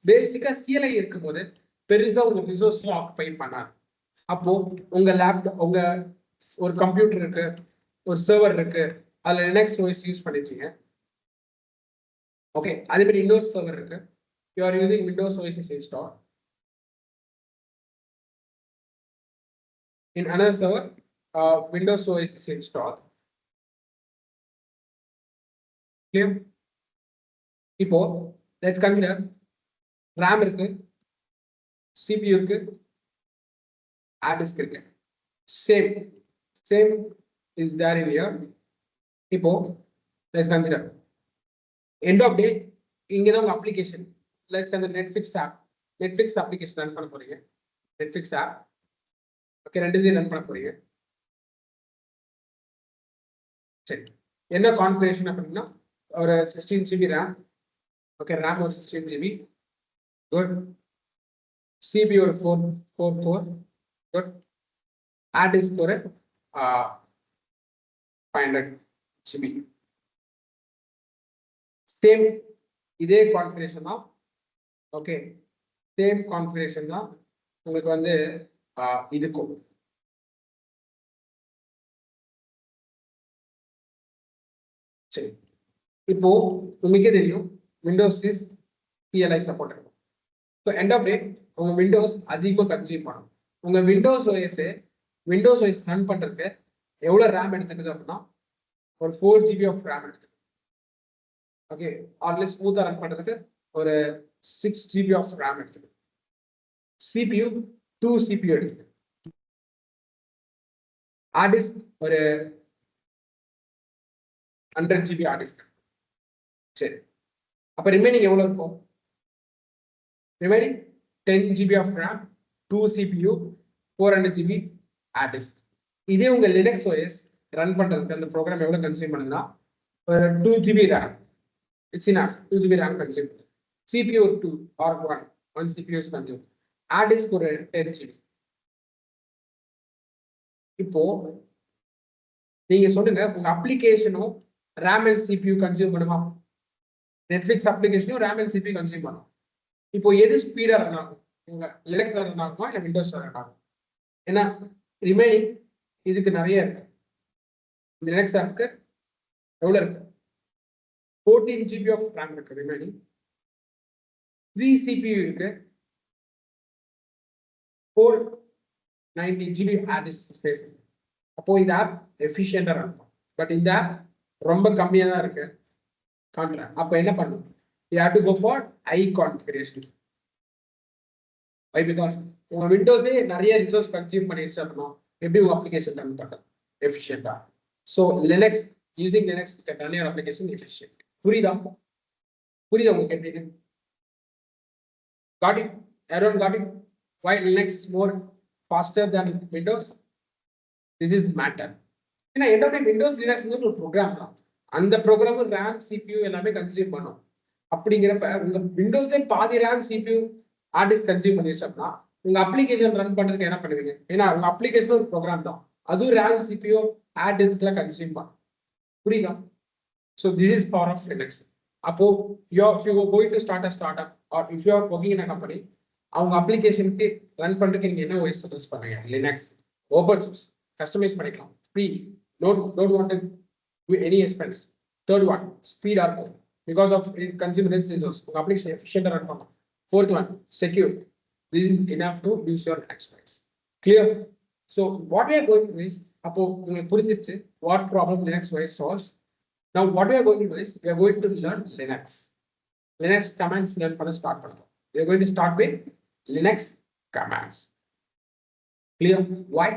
[SPEAKER 1] பேசிக்கா CLI இருக்கும்போது பெருசா உங்க ரிசோர்ஸ்ல ஆக்குபை பண்ணாது. அப்போ உங்க லேப்டாப், உங்க ஒரு கம்ப்யூட்டர் இருக்கு, ஒரு சர்வர் இருக்கு, அதுல Linux OS யூஸ் பண்ணிருக்கீங்க. ஓகே, அதே மாதிரி இன்னொரு சர்வர் இருக்கு, you are using Windows OS is installed. In another server, Windows OS is installed. Clear? இப்போ let's consider RAM இருக்கு, CPU இருக்கு, hard disk இருக்கு. Same is there in here. இப்போ let's consider end of day, இங்க தான் உங்க application. let's consider Netflix application run பண்ண போறீங்க. Netflix app ஓகே, ரெண்டுத்தையும் ரன் பண்ண போறீங்க. சரி, என்ன கான்ஃபிகரேஷன் அப்படின்னா, ஒரு 16 GB RAM. ஓகே, RAM ஒரு 16 GB. குட். CPU ஒரு 4 குட். ஹார்ட் டிஸ்க் ஒரு 500 GB. சேம் இதே கான்ஃபிகரேஷன் தான். ஓகே, சேம் கான்ஃபிகரேஷன் தான் உங்களுக்கு வந்து இதுக்கும். சரி, இப்போ உங்களுக்கே தெரியும் விண்டோஸ் இஸ் CLI சப்போர்ட் இருக்கும். ஸோ எண்ட் ஆஃப் டே உங்க விண்டோஸ் அதிகமாக கன்சியூம் பண்ணும். உங்க விண்டோஸ் OS ரன் பண்றதுக்கு எவ்வளவு ரேம் எடுத்துக்குது அப்படின்னா, ஒரு 4 GB ஆஃப் ரேம் எடுத்துக்குது. ஓகே, ஆல்ரெடி ஸ்மூத்தா ரன் பண்றதுக்கு ஒரு 6 GB ஆஃப் ரேம் எடுத்துக்குது. CPU 2 CPU எடுத்துக்குது. ஹார்ட் டிஸ்க் ஒரு 100 GB ஹார்ட் டிஸ்க். சரி, அப்ப ரிமைனிங் எவ்வளவு இருக்கும்? Remaining 10 GB of RAM, 2 CPU, 400 GB hard disk. இதே உங்க Linux OS ரன் பண்றதுக்கு அந்த ப்ரோக்ராம் எவ்வளவு கன்சியூம் பண்ணுதுன்னா, ஒரு 2 GB RAM. It's enough. 2 GB RAM consume பண்ணுது. CPU ஒரு 2 or 1 CPU is consumed. Hard disk ஒரு 10 GB. இப்போ நீங்க சொல்லுங்க, உங்க அப்ளிகேஷனும் RAM and CPU கன்சியூம் பண்ணுமா? நெட்ஃபிளிக்ஸ் அப்ளிகேஷனும் RAM and CPU கன்சியூம் பண்ணும். இப்போ எது ஸ்பீடா ரன் ஆகும்? உங்க Linux ரன் ஆகுமா இல்ல விண்டோஸ் ரன் ஆகும்? ஏன்னா ரிமைனிங் இதுக்கு நிறைய இருக்கு. இந்த Linux ஆப்க்கு எவ்வளவு இருக்கு? 14 GB ஆஃப் RAM இருக்கு ரிமைனிங். 3 CPU இருக்கு. 490 GB ஹார்ட் டிஸ்க் ஸ்பேஸ். அப்போ இந்த ஆப் எஃபிஷியண்டா ரன் ஆகும். பட் இந்த ஆப் ரொம்ப கம்மியா தான் இருக்கு காண்றேன். அப்ப என்ன பண்ணும்? You have to go for high configuration. Why? Because உங்க விண்டோஸ்லயே நிறைய ரிசோர்ஸ் கன்சியூம் பண்ணிடுச்சு அப்படின்னா எப்படி உங்க அப்ளிகேஷன் ரன் பண்றது எஃபிஷியண்டா? So Linux using Linux you can run your application efficiently. புரியுதா உங்களுக்கு எப்படி? Got it? Everyone got it? Why Linux is more faster than Windows? This is matter. ஏன்னா end of the Windows Linux ஒரு program தான். அந்த program RAM CPU எல்லாமே consume பண்ணும். அப்படிங்கிறப்ப உங்க விண்டோஸே பாதி RAM CPU hard disk consume பண்ணிருச்சோம்னா உங்க அப்ளிகேஷன் ரன் பண்றதுக்கு என்ன பண்ணுவீங்க? ஏன்னா உங்க அப்ளிகேஷன் ஒரு ப்ரோக்ராம் தான், அதுவும் RAM CPU ஹார்ட் டிஸ்க்ல கன்சியூம் பண்ணும். புரியுதா? So this is power of Linux. அப்போ if you are going to start a startup or if you are working in a company, அவங்க அப்ளிகேஷனுக்கு ரன் பண்றதுக்கு நீங்க என்ன OS சஜஸ்ட் பண்ணுவீங்க? Linux, open source, கஸ்டமைஸ் பண்ணிக்கலாம், free, don't want to do any expense. Third one, speed up because of consumer resources, உங்க application efficient run பண்ணலாம். Fourth one, secure. This is enough to use your Linux OS. Clear? So what we are going to do is, அப்போ உங்களுக்கு புரிஞ்சிருச்சு what problem Linux OS solves. Now what we are going to do is we are going to learn Linux. Linux commands learn பண்ண start பண்ணலாம். We are going to start with Linux commands. Clear? Why?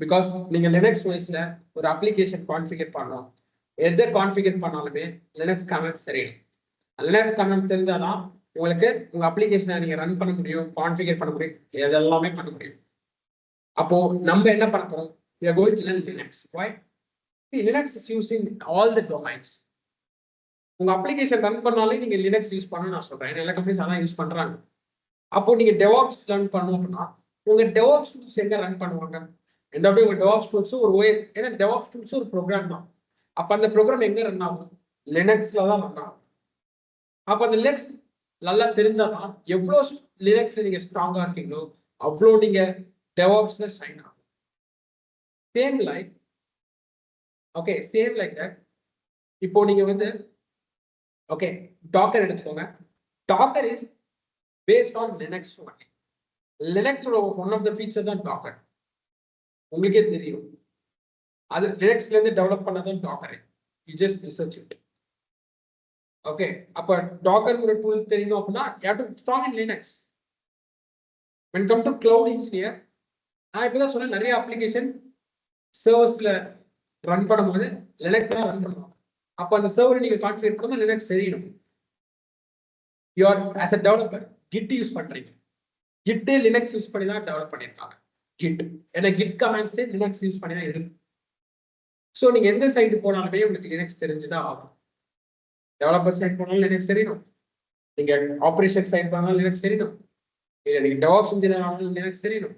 [SPEAKER 1] Because நீங்க Linux OSல ஒரு application configure பண்ணணும். எதை configure பண்ணாலுமே Linux commands தெரியணும். Linux commands தெரிஞ்சாதான் உங்களுக்கு உங்க அப்ளிகேஷனை நீங்க ரன் பண்ண முடியும், கான்ஃபிகர் பண்ண முடியும், இதெல்லாமே பண்ண முடியும். அப்போ நம்ம என்ன பண்ண போறோம்? We are going to learn Linux. Why? See, Linux is used in all the domains. உங்க அப்ளிகேஷன் ரன் பண்ணாலே நீங்க Linux யூஸ் பண்ணணும்னு நான் சொல்றேன். எல்லா கம்பெனிஸ் அதான் யூஸ் பண்றாங்க. அப்போ நீங்க DevOps லேர்ன் பண்ணணும் அப்படின்னா உங்க DevOps டூல்ஸ் எங்க ரன் பண்ணுவாங்க? எந்த அப்படியே உங்க DevOps டூல்ஸ் ஒரு OS, ஏன்னா DevOps டூல்ஸ் ஒரு ப்ரோக்ராம் தான். அப்ப அந்த ப்ரோக்ராம் எங்க ரன் ஆகும்? Linuxல தான் ரன் ஆகும். அப்ப அந்த Linux நல்லா தெரிஞ்சாதான் எவ்வளவு Linuxல நீங்க ஸ்ட்ராங்கா இருக்கீங்களோ அவ்வளோ நீங்க DevOpsல சைன் ஆகும். Same like okay, same like that. இப்போ நீங்க வந்து ஓகே டாக்கர் எடுத்துக்கோங்க. Docker is based on Linux only. லினக்ஸோட ஒன் ஆஃப் த ஃபீச்சர் தான் டாக்கர். உங்களுக்கே தெரியும், அது லினக்ஸ்ல இருந்து டெவலப் பண்ணதான் docker. You just research it. Okay, அப்ப டாக்கர் ஒரு டூல் தெரியணும் அப்படின்னா you have to strong in Linux. when come to cloud engineer, நான் இப்பதான் சொன்னேன் நிறைய அப்ளிகேஷன் சர்வர்ஸ்ல ரன் பண்ணும்போது லினக்ஸ்ல ரன் பண்ணுவாங்க. அப்ப அந்த சர்வர் நீங்க கான்ஃபிகர் பண்ணும்போது லினக்ஸ் தெரியணும். You are as a developer kit use பண்றீங்க, கிட் லினக்ஸ் யூஸ் பண்ணி தான் டெவலப் பண்ணியிருக்காங்க. கிட் ஏன்னா கிட் கமாண்ட்ஸ் லினக்ஸ் யூஸ் பண்ணி தான் இருக்கு. ஸோ நீங்க எந்த சைடு போனாலுமே உங்களுக்கு லினக்ஸ் தெரிஞ்சுதான் ஆகும். டெவலப்பர் சைடு போனாலும் லினக்ஸ் தெரியணும், நீங்க ஆப்ரேஷன் சைடு போனாலும் லினக்ஸ் தெரியணும், இல்லை நீங்க DevOps இன்ஜினியர் ஆனாலும் லினக்ஸ் தெரியணும்,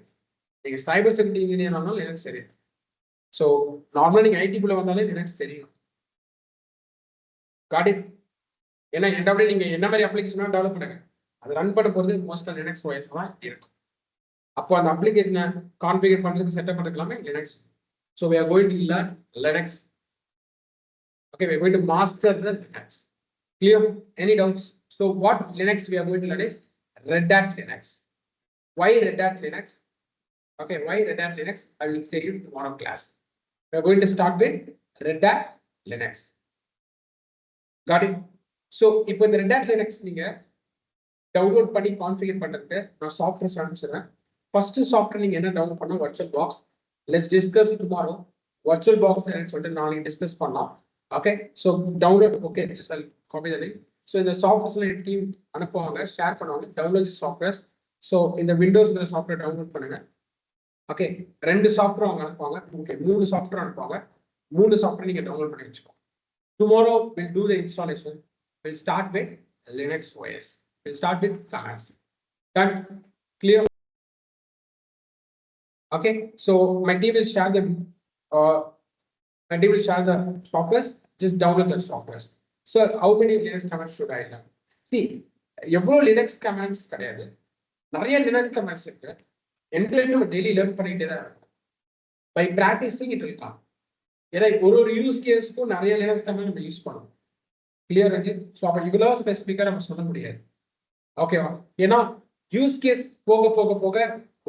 [SPEAKER 1] நீங்க சைபர் செக்யூரிட்டி இன்ஜினியர் ஆனாலும் லினக்ஸ் தெரியணும். ஸோ நார்மலா நீங்க ஐடிக்குள்ள வந்தாலே லினக்ஸ் தெரியணும். Got it? ஏன்னா என்டபிள்யூ நீங்க என்ன மாதிரி அப்ளிகேஷன் டெவலப் பண்ணுங்க, அது ரன் பண்ண போறது மோஸ்டா லினக்ஸ் OS தான் இருக்கும். அப்போ அந்த அப்ளிகேஷனை கான்ஃபிகர் பண்றதுக்கு செட்டப் பண்ணிக்கலாமே Linux. So we are going to learn Linux. Okay, we are going to master the Linux. Clear? Any doubts? So what Linux we are going to learn is Red Hat Linux. Why Red Hat Linux? Okay, why Red Hat Linux? I will say you tomorrow class. We are going to start with Red Hat Linux. Got it? So இப்போ இந்த Red Hat Linux நீங்க download பண்ணி configure பண்றதுக்கு நான் software அனுப்பிச்சிடுறேன். First software நீங்க என்ன download பண்ணா virtual box. Let's discuss tomorrow. Virtual box என்னன்னு சொல்லிட்டு நாளைக்கு டிஸ்கஸ் பண்ணலாம். Okay, so download okay sir copy the link. So இந்த சாஃப்ட்வேர்ஸ்ல என் டீம் அனுப்புவாங்க, ஷேர் பண்ணுவாங்க. Download softwares. ஸோ இந்த விண்டோஸ்ல சாஃப்ட்வேர் டவுன்லோட் பண்ணுங்க. ஓகே, 2 சாஃப்ட்வேர் அவங்க அனுப்புவாங்க. ஓகே, 3 சாஃப்ட்வேர் அனுப்புவாங்க. 3 சாஃப்ட்வேர் நீங்க டவுன்லோட் பண்ணி வச்சுக்கோங்க. Tomorrow we'll do the installation. We'll start with Linux OS. We'll start with commands. Done? Clear? Okay, so my team will share the softwares. Just download the softwares. So how many Linux commands should I learn? See, எவ்வளோ Linux commands கிடையாது, நிறைய Linux commands இருக்கு. என்கிட்ட daily learn பண்ணிட்டே தான் இருக்கும். By practising it will come. ஏன்னா ஒரு யூஸ் கேஸ்க்கும் நிறைய Linux command நம்ம யூஸ் பண்ணுவோம். கிளியர் ரஞ்சித்? ஸோ அப்போ இவ்வளோ ஸ்பெசிஃபிக்காக நம்ம சொல்ல முடியாது. ஓகேவா? ஏன்னா யூஸ் கேஸ் போக போக போக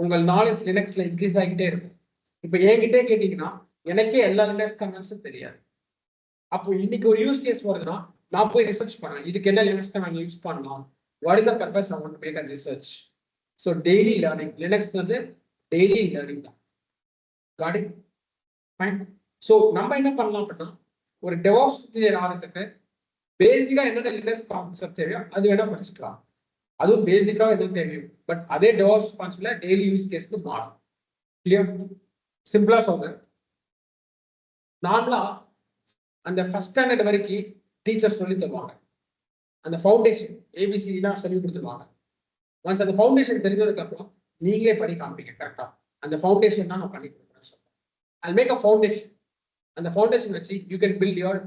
[SPEAKER 1] உங்கள் நாலேஜ் லினக்ஸ்ல இன்க்ரீஸ் ஆகிட்டே இருக்கும். இப்போ என்கிட்டே கேட்டீங்கன்னா எனக்கே எல்லா லினக்ஸ் கமெண்ட்ஸும் தெரியாது. அப்போ இன்னைக்கு ஒரு யூஸ் கேஸ் வருதுன்னா நான் போய் ரிசர்ச் பண்ணேன், இதுக்கு என்ன லினக்ஸ் கமெண்ட் யூஸ் பண்ணலாம், what is the purpose I want to make a research. So daily learning, Linux வந்து டெய்லி லேர்னிங் தான். Got it? ஃபைன். ஸோ நம்ம என்ன பண்ணலாம் அப்படின்னா ஒரு DevOps இன்ஜினியர் ஆகிறதுக்கு பேசிக்கா என்னென்ன லினக்ஸ் கான்செப்ட் தேவையோ அது வேணா படிச்சுக்கலாம். அதுவும் பேசிக்கா எதுவும் தேவையும். பட் அதே DevOps கான்செப்ட்ல டெய்லி யூஸ் கேஸ்க்கு மாறும். கிளியர்? சிம்பிளா சொல்றேன். நார்மலா அந்த ஃபர்ஸ்ட் ஸ்டாண்டர்ட் வரைக்கும் டீச்சர் சொல்லி தருவாங்க. அந்த ஃபவுண்டேஷன் ஏபிசிடி தான் சொல்லி கொடுத்துருவாங்க. ஒன்ஸ் அந்த ஃபவுண்டேஷன் தெரிஞ்சதுக்கு அப்புறம் நீங்களே படி காமிப்பீங்க கரெக்டா. அந்த ஃபவுண்டேஷன் தான் நான் பண்ணி கொடுக்குறேன் சொல்றேன். I'll make a foundation. அந்த ஃபவுண்டேஷன் வச்சு you can build your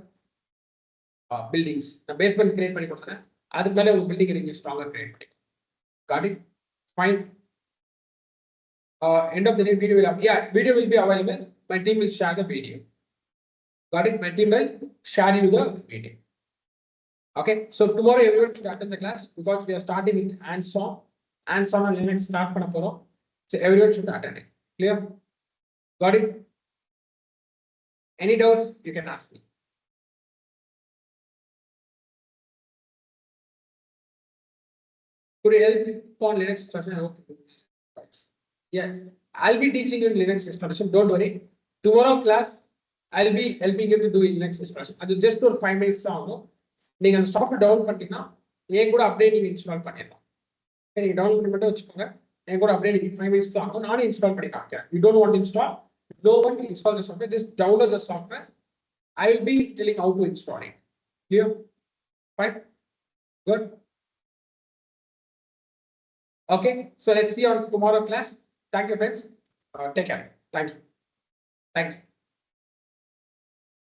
[SPEAKER 1] buildings. நான் பேஸ்மெண்ட் கிரியேட் பண்ணி கொடுக்குறேன். அதுக்கு மேலே உங்க பில்டிங் நீங்க ஸ்ட்ராங்கா கிரியேட் பண்ணி. Got it? Fine. End of the day video will video will be available. My team will share the video. Got it? My team will share you the video. Okay, so tomorrow everyone should attend the class because we are starting with hands-on. Hands-on on Linux start பண்ண போறோம். So everyone should attend it. Clear? Got it? Any doubts you can ask me. Could you help on Linux installation? Yeah, I'll be teaching you Linux installation. Don't worry. Tomorrow class, I'll be helping you to do Linux installation. அது just ஒரு 5 minutes ஆகும். நீங்க அந்த software download பண்ணிட்டீங்கன்னா என் கூட அப்படியே நீங்க install பண்ணிடலாம். நீங்க டவுன்லோட் பண்ணி மட்டும் வச்சுக்கோங்க. என் கூட அப்படியே நீங்க 5 minutes ஆகும். நானே இன்ஸ்டால் பண்ணி காமிக்கிறேன். You don't want to install? No one can install the software. Just download the software. I will be telling how to install it. Clear? Fine? Good? Okay, so let's see on tomorrow class. Thank you, friends. Take care. Thank you. Thank you.